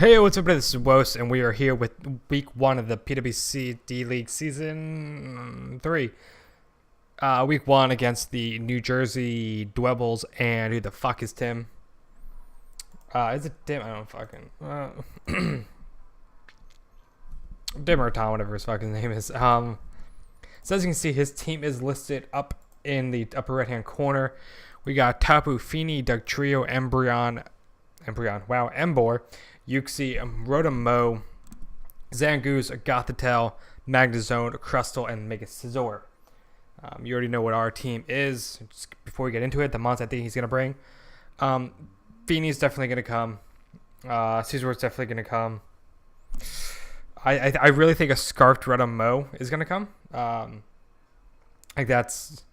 Hey, what's up? This is Wos, and we are here with week 1 of the PWC D-League Season 3. Week 1 against the New Jersey Dwebbles, and who the fuck is Tim? Is it Tim? I don't fucking... Dim or Tom, whatever his fucking name is. So as you can see, his team is listed up in the upper right-hand corner. We got Tapu Fini, Doug Trio, Embor, Yuxi, Rotom, Zangoose, Gothitelle, Magnezone, Crustle, and Mega Scizor. You already know what our team is. Just before we get into it, the mons I think he's going to bring. Fini's definitely going to come. Scizor's definitely going to come. I really think a Scarfed Rotom is going to come. Like that's...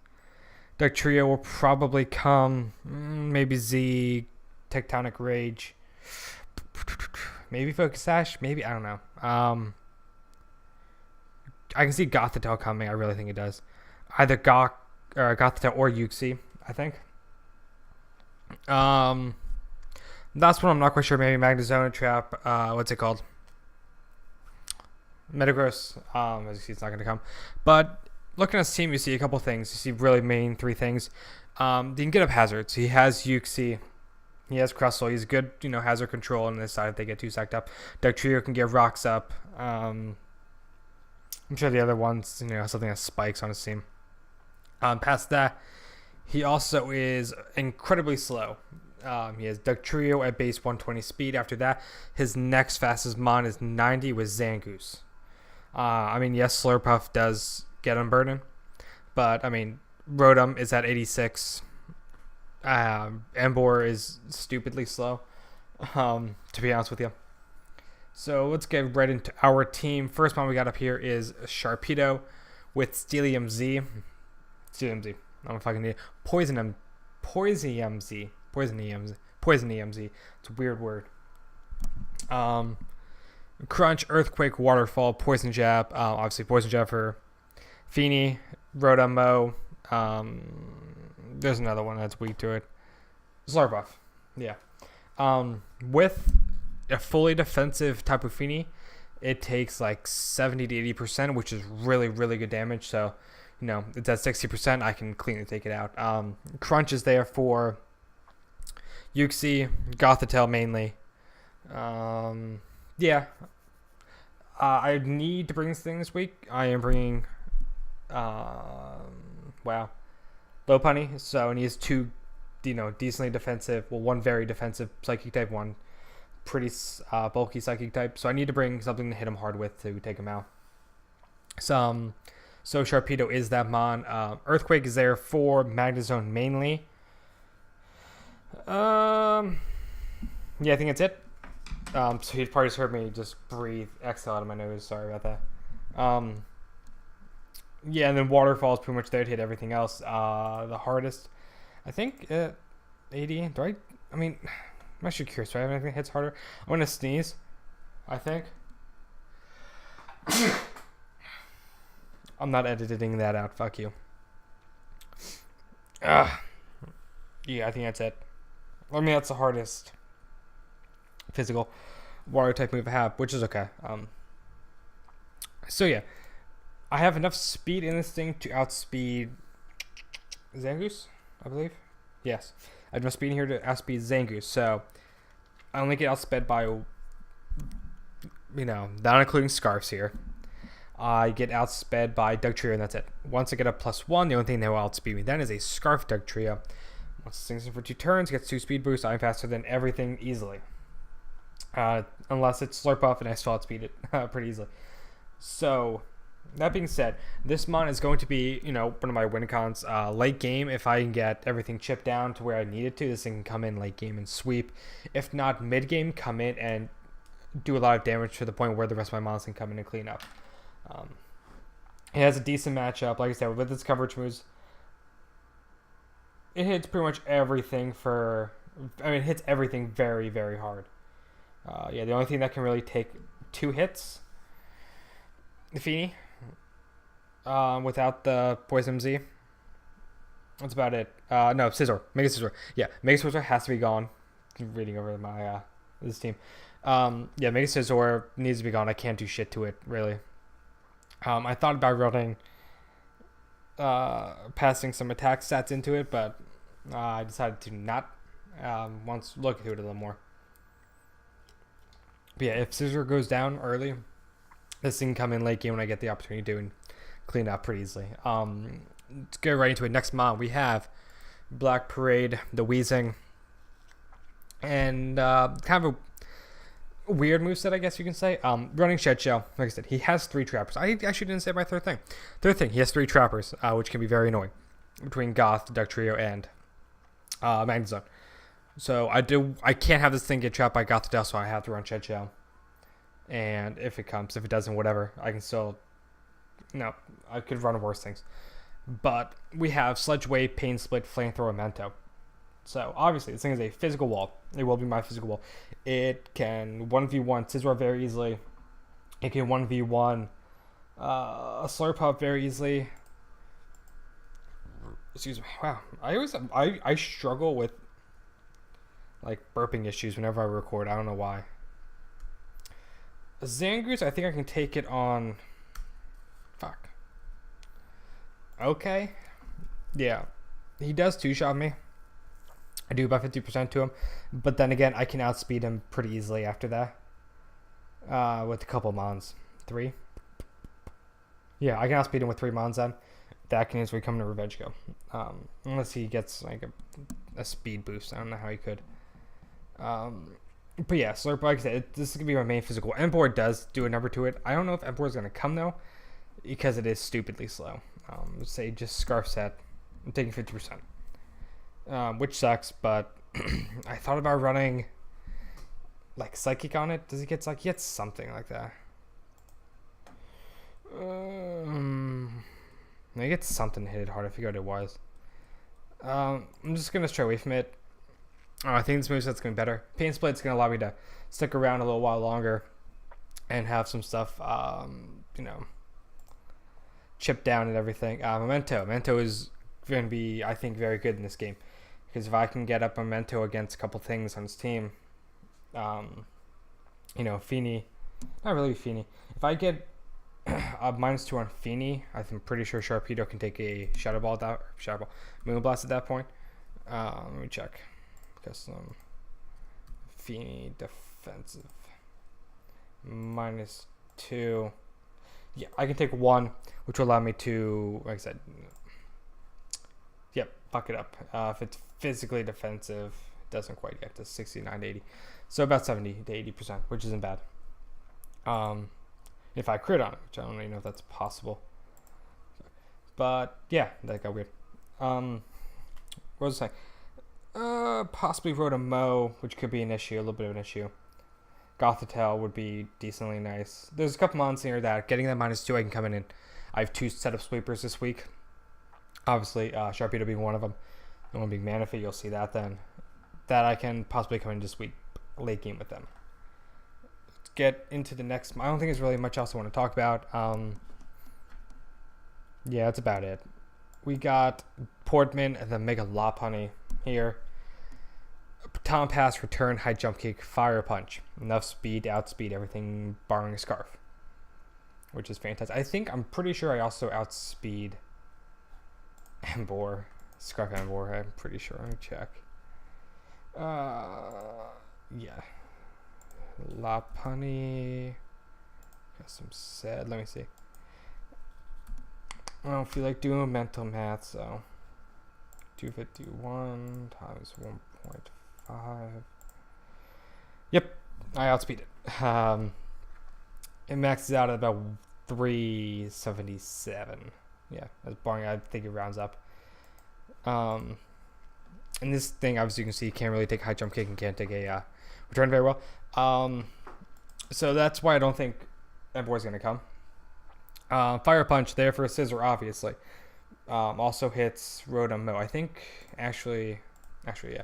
Doug Trio will probably come. Maybe Z, Tectonic Rage. Maybe Focus Sash. Maybe, I don't know. I can see Gothitelle coming. I really think it does. Either Gothitelle or Yuxi, I think. That's one I'm not quite sure. Maybe Magnezone Trap. What's it called? Metagross. As you see, it's not going to come. But looking at his team, you see a couple things. You see really main 3 things. You can get up hazards. He has Yuxi. He has Crustle. He's good, hazard control on this side if they get too sacked up. Doug Trio can get rocks up. I'm sure the other ones, something that spikes on his team. Past that, he also is incredibly slow. He has Doug Trio at base 120 speed. After that, his next fastest mon is 90 with Zangoose. Yes, Slurpuff does get unburden, but Rotom is at 86. Embor is stupidly slow, to be honest with you. So let's get right into our team. First one we got up here is Sharpedo with Steelium Z. I don't know if I can need Poison Z. It's a weird word. Crunch, Earthquake, Waterfall, Poison Jab. Obviously Poison Jab for Fini, Rotom. There's another one that's weak to it. Slurpuff. Yeah. With a fully defensive Tapu Fini, it takes like 70 to 80%, which is really, really good damage. So, it's at 60%. I can cleanly take it out. Crunch is there for Yuxi, Gothitelle mainly. Yeah. I need to bring this thing this week. I am bringing... Lopunny, so and he has 2, decently defensive. Well, one very defensive psychic type, one pretty bulky psychic type. So I need to bring something to hit him hard with to take him out. So Sharpedo is that mon. Earthquake is there for Magnezone mainly. Yeah, I think that's it. So he'd probably just heard me just breathe exhale out of my nose. Sorry about that. Yeah, and then Waterfall is pretty much there to hit everything else. The hardest, I think, 80. Do I? I'm actually curious. Do I have anything that hits harder? I'm going to sneeze, I think. I'm not editing that out. Fuck you. Yeah, I think that's it. That's the hardest physical water type move I have, which is okay. So, yeah. I have enough speed in this thing to outspeed Zangoose, I believe. Yes. I have enough speed in here to outspeed Zangoose. So, I only get outsped by, not including Scarfs here. I get outsped by Doug Trio, and that's it. Once I get a +1, the only thing that will outspeed me then is a Scarf Doug Trio. Once this thing's in for 2 turns, gets 2 speed boosts, I'm faster than everything easily. Unless it's Slurpuff, and I still outspeed it pretty easily. So... that being said, this mon is going to be, one of my win cons. Late game, if I can get everything chipped down to where I need it to, this thing can come in late game and sweep. If not, mid game, come in and do a lot of damage to the point where the rest of my mons can come in and clean up. It has a decent matchup. Like I said, with its coverage moves, it hits pretty much everything it hits everything very, very hard. The only thing that can really take 2 hits, the Fini. Without the Poison Z. That's about it. No, Scizor. Mega Scizor. Yeah, Mega Scizor has to be gone. Reading over my this team. Yeah, Mega Scizor needs to be gone. I can't do shit to it, really. I thought about running, passing some attack stats into it, but I decided to not. Once look into it a little more. But yeah, if Scizor goes down early, this thing can come in late game when I get the opportunity to and clean it up pretty easily. Let's get right into it. Next mon, we have Black Parade, the Weezing, and kind of a weird moveset, I guess you can say. Running Shed Shell, like I said, he has 3 trappers. I actually didn't say my third thing. Third thing, he has 3 trappers, which can be very annoying between Goth, Duck Trio, and Magnezone. So I can't have this thing get trapped by Goth Dust, so I have to run Shed Shell. And if it comes, if it doesn't, whatever, I can still, no, I could run worse things. But we have Sledge Wave, Pain Split, Flamethrower, Mento. So obviously this thing is a physical wall. It will be my physical wall. It can 1v1 Scizor very easily. It can 1v1 a Slurpup very easily. Excuse me. Wow. I struggle with like burping issues whenever I record. I don't know why. Zangoose, I think I can take it on. Fuck. Okay. Yeah. He does 2-shot me. I do about 50% to him. But then again, I can outspeed him pretty easily after that. With a couple mons. 3? Yeah, I can outspeed him with 3 mons then. That can easily come to Revenge Go. Unless he gets like a speed boost. I don't know how he could. But yeah, Slurp, like I said, this is going to be my main physical. Emboar does do a number to it. I don't know if Emboar is going to come, though, because it is stupidly slow. Let's say just Scarf Set. I'm taking 50%. Which sucks, but I thought about running, like, Psychic on it. Does he get Psychic? He gets something like that. No, he gets something to hit it hard. I forget what it was. I'm just going to stray away from it. I think this moveset's going to be better. Pain Split's going to allow me to stick around a little while longer and have some stuff, chipped down and everything. Memento is going to be, I think, very good in this game. Because if I can get up Memento against a couple things on his team, Feeny, not really Feeny. If I get a -2 on Feeny, I'm pretty sure Sharpedo can take a Shadow Ball, Moonblast at that point. Let me check. Custom Feeny defensive -2. Yeah, I can take 1, which will allow me to, like I said, fuck it up. If it's physically defensive, it doesn't quite get to 69 to 80. So about 70 to 80%, which isn't bad. If I crit on it, which I don't even know if that's possible. But yeah, that got weird. What was I saying? Possibly Rotom-Mow, which could be an issue, a little bit of an issue. Gothitelle would be decently nice. There's a couple months here that getting that -2, I can come in and I have 2 setup sweepers this week. Obviously, Sharpedo being one of them. And one being Manaphy, you'll see that then. That I can possibly come in this week, late game with them. Let's get into the next. I don't think there's really much else I want to talk about. Yeah, that's about it. We got Portman and the Mega Lopunny here. Baton Pass, Return, High Jump Kick, Fire Punch. Enough speed to outspeed everything barring a Scarf. Which is fantastic. I'm pretty sure I also outspeed Emboar. Scarf Emboar, I'm pretty sure. Let me check. Yeah. Lopunny. Got some sad. Let me see. I don't feel like doing mental math, so 251 times 1.5. Yep, I outspeed it. It maxes out at about 377. Yeah, that's boring. I think it rounds up. And this thing, obviously, you can see, you can't really take high jump kick and can't take a return very well. So that's why I don't think Emboar's going to come. Fire Punch there for a Scizor, obviously. Also hits Rotom-Mow. I think, actually, yeah.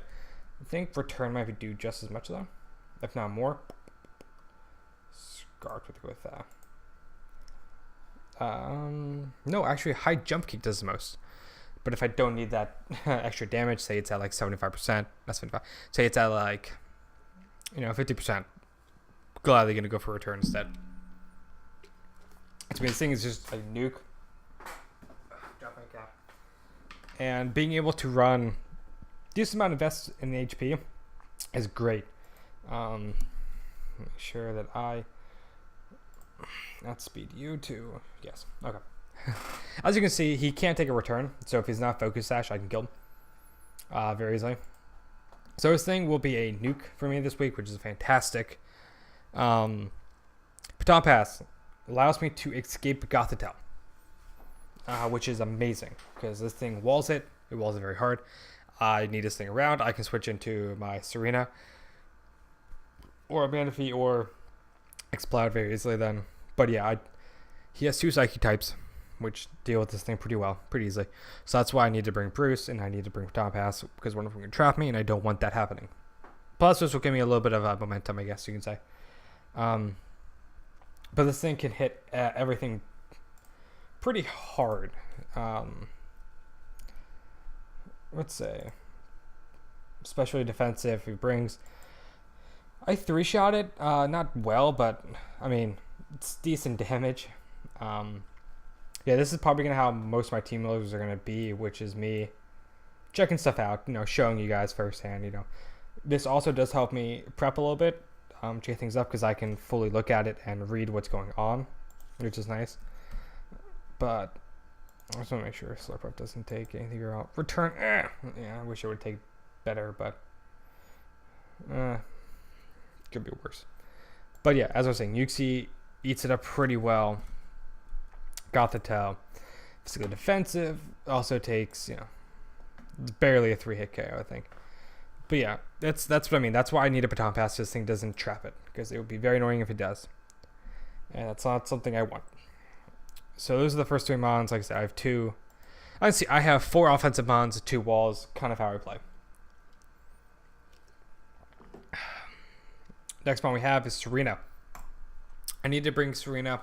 I think Return might do just as much, though. If not more. Scarf with that. No, actually, High Jump Kick does the most. But if I don't need that extra damage, say it's at like 75%, not 75, say it's at like 50%. Gladly going to go for a return instead. To me, this thing is just a nuke. Drop my cap. And being able to run decent amount of invest in the HP is great. Make sure that I outspeed you to yes. Okay. As you can see, he can't take a return, so if he's not focus sash, I can kill him very easily. So his thing will be a nuke for me this week, which is fantastic. Baton Pass allows me to escape Gothitelle, which is amazing because this thing walls it. It walls it very hard. I need this thing around. I can switch into my Serena or Manaphy or Explode very easily then. But yeah, he has 2 Psyche types, which deal with this thing pretty well, pretty easily. So that's why I need to bring Bruce and I need to bring Baton Pass because one of them can trap me and I don't want that happening. Plus, this will give me a little bit of momentum, I guess you can say. But this thing can hit everything pretty hard. Let's say, especially defensive. He brings. I 3-shot it, not well, but I mean it's decent damage. Yeah, this is probably gonna how most of my team builders are gonna be, which is me checking stuff out, showing you guys firsthand. This also does help me prep a little bit, check things up because I can fully look at it and read what's going on, which is nice. But I just want to make sure Slurp Up doesn't take anything out. Return. Yeah, I wish it would take better, but could be worse. But yeah, as I was saying, Yuxi eats it up pretty well. Gothitelle, physical defensive, also takes, barely a 3-hit KO, I think. But yeah, that's what I mean. That's why I need a Baton Pass so this thing doesn't trap it, because it would be very annoying if it does. And that's not something I want. So those are the first 3 mons. Like I said, I have 2. I have 4 offensive mons, 2 walls, kind of how I play. Next mon we have is Serena. I need to bring Serena.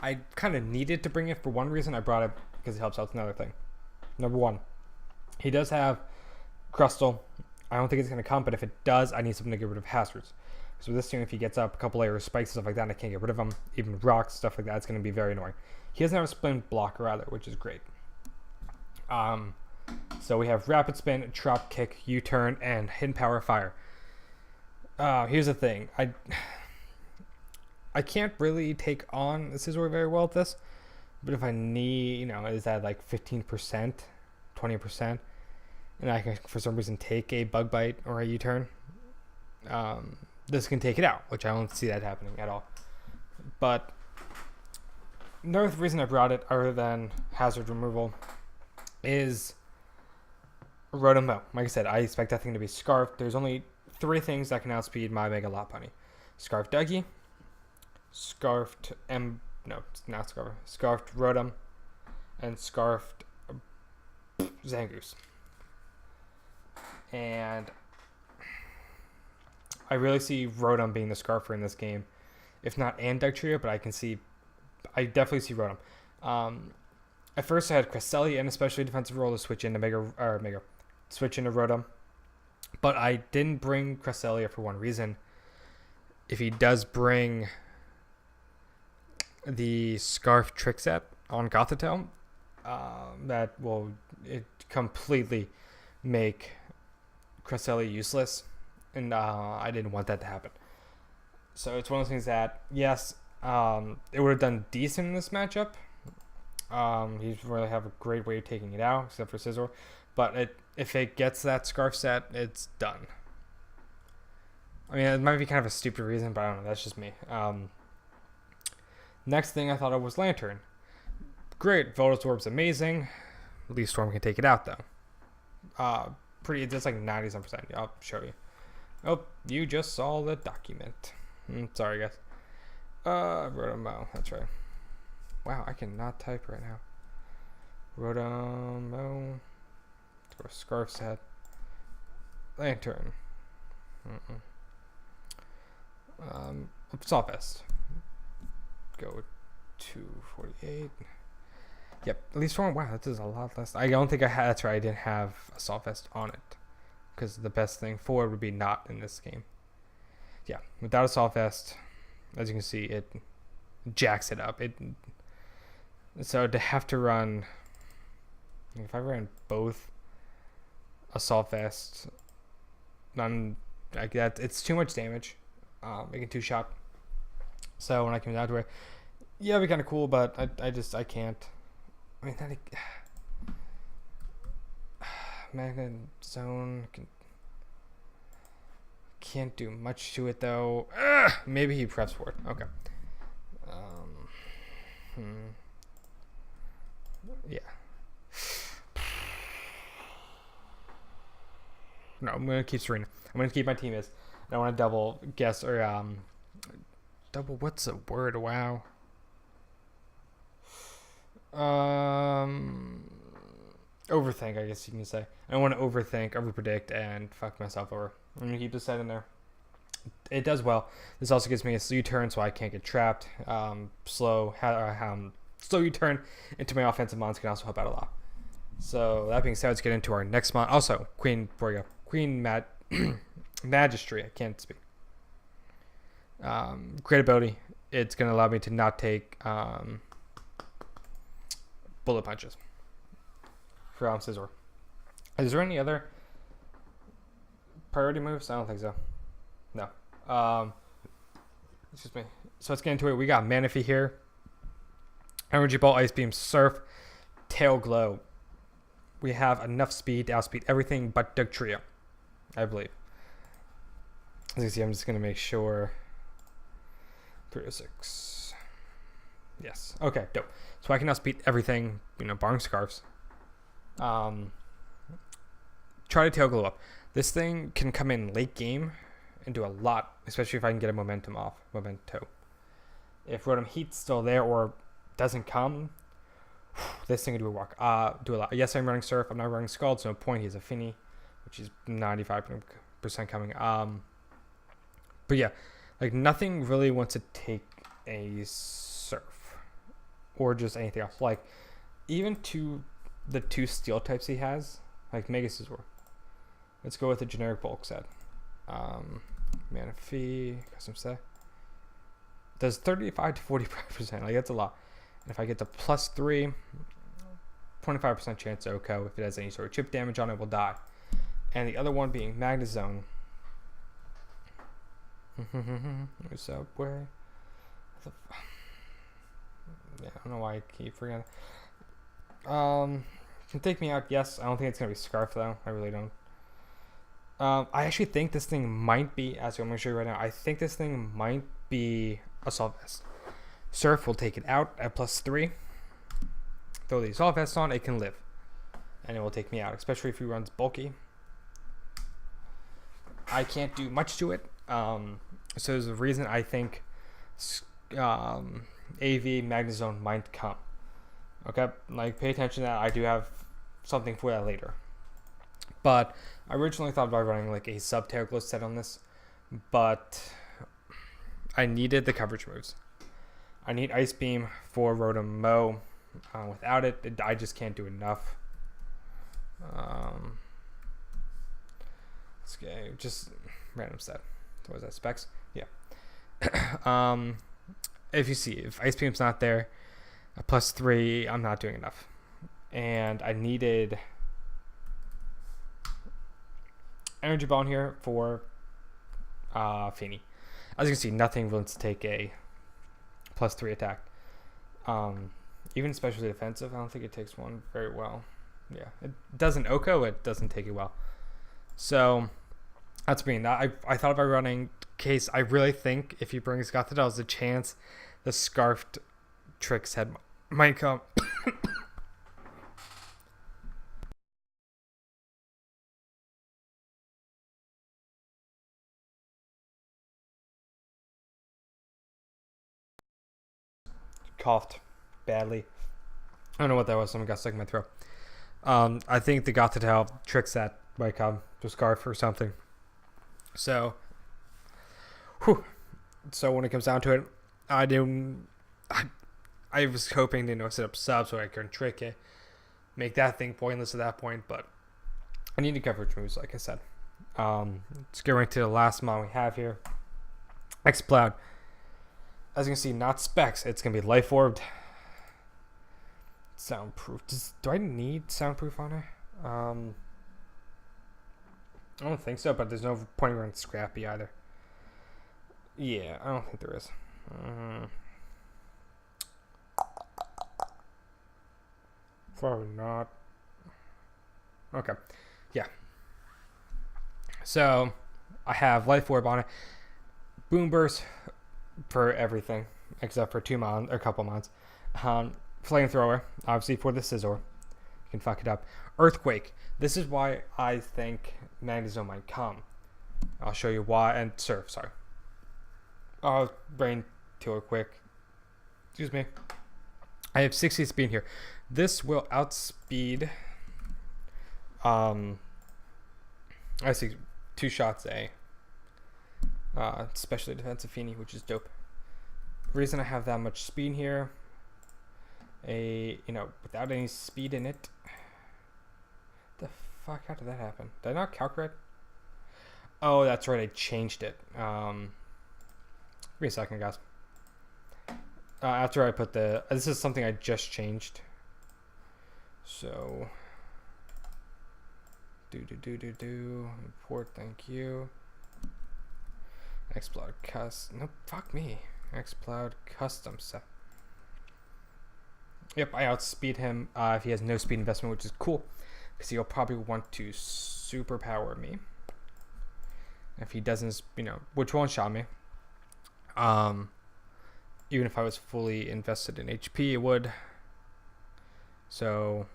I kind of needed to bring it for one reason. I brought it because it helps out with another thing. Number 1, he does have Crystal. I don't think it's going to come, but if it does, I need something to get rid of hazards. So with this thing, if he gets up a couple layers, spikes, stuff like that, and I can't get rid of them, even rocks, stuff like that, it's going to be very annoying. He doesn't have a spin blocker either, which is great. So we have Rapid Spin, Drop Kick, U-Turn, and Hidden Power Fire. Here's the thing. I can't really take on the Scizor very well with this, but if I need, is that like 15%, 20%, and I can for some reason take a Bug Bite or a U-Turn, this can take it out, which I don't see that happening at all. But another reason I brought it, other than hazard removal, is Rotom-Mow. Like I said, I expect that thing to be Scarfed. There's only 3 things that can outspeed my Mega Lopunny. Scarfed Dougie, Scarfed Scarfed Rotom, and Scarfed Zangoose. And I really see Rotom being the Scarfer in this game. If not and Dugtrio, but I definitely see Rotom. At first I had Cresselia and especially defensive role to switch into switch into Rotom. But I didn't bring Cresselia for one reason. If he does bring the Scarf Trick Set on Gothitelle, that will completely make Cresselia useless, and I didn't want that to happen. So it's one of those things that, yes, it would have done decent in this matchup. He really have a great way of taking it out, except for Scizor. But if it gets that Scarf Set, it's done. I mean, it might be kind of a stupid reason, but I don't know. That's just me. Next thing I thought of was Lantern. Great. Voltorb's amazing. At least Storm can take it out, though. It's like 97%. Yeah, I'll show you. Oh, you just saw the document. Sorry, guys. Rotom-Mow. That's right. Wow, I cannot type right now. Rotom-Mow. Let's go Scarf Set. Lantern. Soft Vest. Go 248. Yep, at least one. Wow, that is a lot less. I don't think I had. That's right. I didn't have a Soft Vest on it because the best thing for it would be not in this game. yeah, without Assault Vest, as you can see, it jacks it up. So to have to run, if I ran both Assault Vest, none like that, it's too much damage, making 2-shot. So when I came down to it, yeah, it'd be kind of cool, but I can't. I mean, that Magnet Zone can't do much to it though. Maybe he preps for it. Okay. Yeah. No, I'm gonna keep Serena. I'm gonna keep my team as. I want to double guess or double. What's the word? Wow. Overthink, I guess you can say. I don't want to overthink, overpredict, and fuck myself over. I'm gonna keep this set in there. It does well. This also gives me a U-turn, so I can't get trapped. Slow U-turn into my offensive mons can also help out a lot. So that being said, let's get into our next mon. Also, Queen Magistry. I can't speak. Great ability. It's gonna allow me to not take bullet punches from Scizor. Is there any other priority moves? I don't think so. No. Excuse me. So let's get into it. We got Manaphy here. Energy Ball, Ice Beam, Surf, Tail Glow. We have enough speed to outspeed everything but Dugtrio, I believe. As you can see, I'm just going to make sure. 306. Yes. Okay, dope. So I can outspeed everything, barring Scarfs. Try to Tail Glow up. This thing can come in late game and do a lot, especially if I can get a Memento. If Rotom Heat's still there or doesn't come, this thing can do a lot. Yes, I'm running Surf. I'm not running Scald, so no point. He has a Finny, which is 95% coming. But yeah, like nothing really wants to take a Surf or just anything else. Like even to the 2 Steel types he has, like Mega Scizor. Let's go with a generic bulk set. Manaphy, custom set. Does 35 to 45%. Like that's a lot. And if I get to +3, 25% chance to OHKO. If it has any sort of chip damage on it, will die. And the other one being Magnet Zone. Subway. Yeah, I don't know why I keep forgetting. Can take me out. Yes, I don't think it's gonna be Scarf though. I really don't. I actually think this thing might be, as I'm going to show you right now, I think this thing might be Assault Vest. Surf will take it out at +3. Throw the Assault Vest on, it can live. And it will take me out, especially if he runs bulky. I can't do much to it. So there's a reason I think AV Magnezone might come. Okay, like pay attention to that. I do have something for that later. But I originally thought about running like a sub-Tail Glow set on this, but I needed the coverage moves. I need Ice Beam for Rotom. Without it, I just can't do enough. Let's go, just random set. What was that, Specs? Yeah. If Ice Beam's not there, a +3, I'm not doing enough. And I needed Energy Ball in here for Feeny. As you can see, nothing wants to take a +3 attack. Even especially defensive, I don't think it takes one very well. Yeah, it doesn't OHKO, it doesn't take it well. So that's being that. I thought about running case. I really think if he brings Gothitelle, there's a chance the Scarfed Tricks head might come. Coughed badly. I don't know what that was. Someone got stuck in my throat. I think the Gothitelle Trick set might come to Scarf or something. So, So when it comes down to it, I was hoping to set up sub so I could trick it, make that thing pointless at that point. But I need to coverage moves, like I said. Let's get right to the last mon we have here. X-Cloud. As you can see, not specs. It's going to be life orbed. Soundproof. Do I need soundproof on it? I don't think so, but there's no point in running scrappy either. Yeah, I don't think there is. Probably not. Okay. Yeah. So, I have Life Orb on it. Boom Burst for everything, except for a couple mods. Flamethrower, obviously for the Scizor. You can fuck it up. Earthquake. This is why I think Magnezone might come. I'll show you why. And Surf, sorry. I'll brain to it quick. Excuse me. I have 60 speed here. This will outspeed. I see 2 shots A. Especially defensive Feeny, which is dope. Reason I have that much speed here. Without any speed in it. The fuck? How did that happen? Did I not calculate? Oh, that's right. I changed it. Wait a second, guys. After I put this is something I just changed. So, import. Thank you. Xcloud custom. No, fuck me. Xcloud custom set. Yep, I outspeed him if he has no speed investment, which is cool, because he'll probably want to superpower me. If he doesn't, which won't shot me. Even if I was fully invested in HP, it would. So,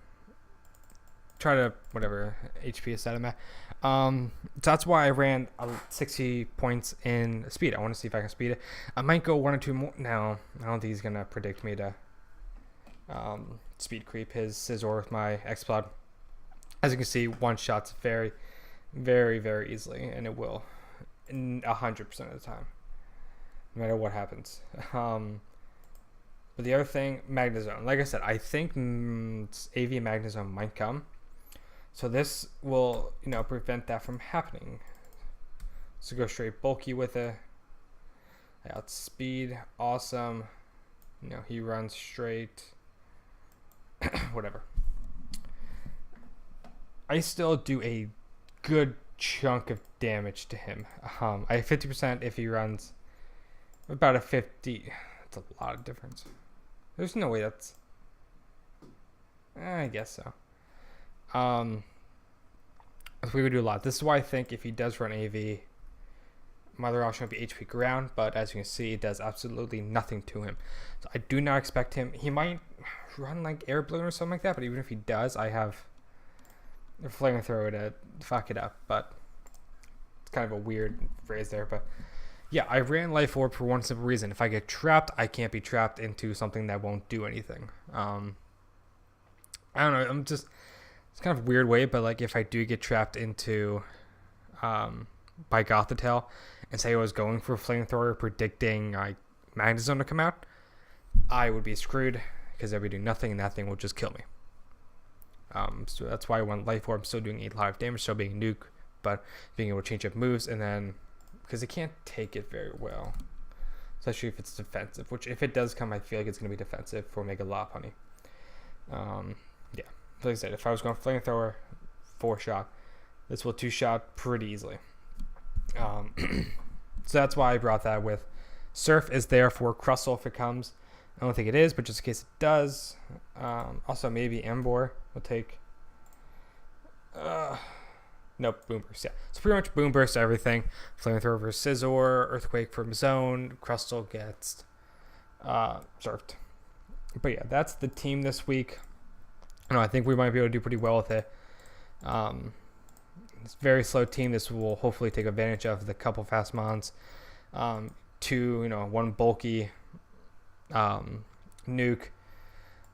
try to, whatever HP is set him at. So that's why I ran 60 points in speed. I want to see if I can speed it. I might go 1 or 2 more. No, I don't think he's going to predict me to speed creep his Scizor with my X-Cloud. As you can see, one shots very, very, very easily, and it will 100% of the time, no matter what happens. But the other thing, Magnezone. Like I said, I think AV Magnezone might come. So this will, prevent that from happening. So go straight bulky with it. I outspeed. Awesome. He runs straight. Whatever. I still do a good chunk of damage to him. I have 50% if he runs about a 50. That's a lot of difference. There's no way that's... I guess so. We would do a lot. This is why I think if he does run AV, my other option would be HP ground, but as you can see, it does absolutely nothing to him. So I do not expect him. He might run like air balloon or something like that, but even if he does, I have a flamethrower to fuck it up. But it's kind of a weird phrase there, but yeah, I ran Life Orb for one simple reason. If I get trapped, I can't be trapped into something that won't do anything. I don't know. It's kind of a weird way, but like if I do get trapped into by Gothitelle and say I was going for a flamethrower predicting like Magnezone to come out, I would be screwed because I would do nothing and that thing would just kill me. So that's why I went Life Orb. I'm still doing 8 live damage, still being nuke, but being able to change up moves, and then because it can't take it very well, especially if it's defensive, which if it does come, I feel like it's going to be defensive for Mega Lopunny. Yeah, like I said, if I was going flamethrower 4-shot, this will 2-shot pretty easily. So that's why I brought that with. Surf is there for Crustle if it comes. I don't think it is, but just in case it does. Also, maybe Emboar will take... Nope, Boom Burst, yeah. So pretty much Boom Burst everything. Flamethrower for Scizor, Earthquake from Zone, Crustle gets surfed. But yeah, that's the team this week. I think we might be able to do pretty well with it. It's a very slow team. This will hopefully take advantage of the couple fast mons. 2, 1 bulky nuke,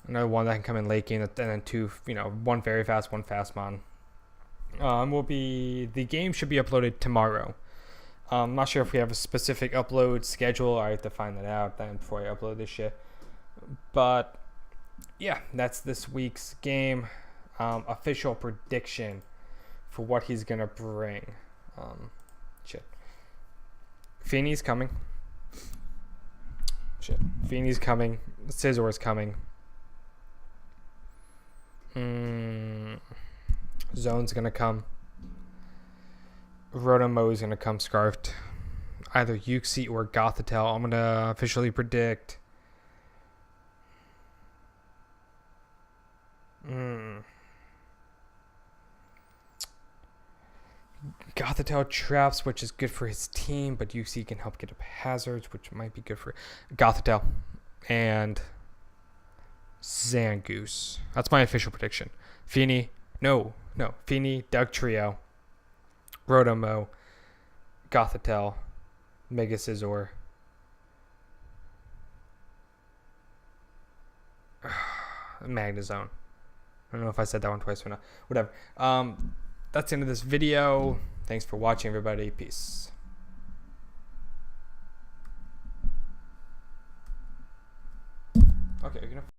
another one that can come in late game, and then 2, 1 very fast, 1 fast mon. The game should be uploaded tomorrow. I'm not sure if we have a specific upload schedule. I have to find that out then before I upload this shit. But yeah, that's this week's game. Official prediction for what he's gonna bring. Shit. Feeny's coming. Shit. Feeney's coming. Scissor's coming. Zone's gonna come. Rotomo's gonna come scarfed. Either Yuxi or Gothitelle. I'm gonna officially predict. Gothitelle traps, which is good for his team, but Yuxi can help get up hazards, which might be good for Gothitelle. And Zangoose. That's my official prediction. Feeney. No. Feeney, Doug Trio, Rotomo, Gothitelle, Mega Scizor. Magnezone. I don't know if I said that one twice or not. Whatever. That's the end of this video. Thanks for watching, everybody. Peace. Okay,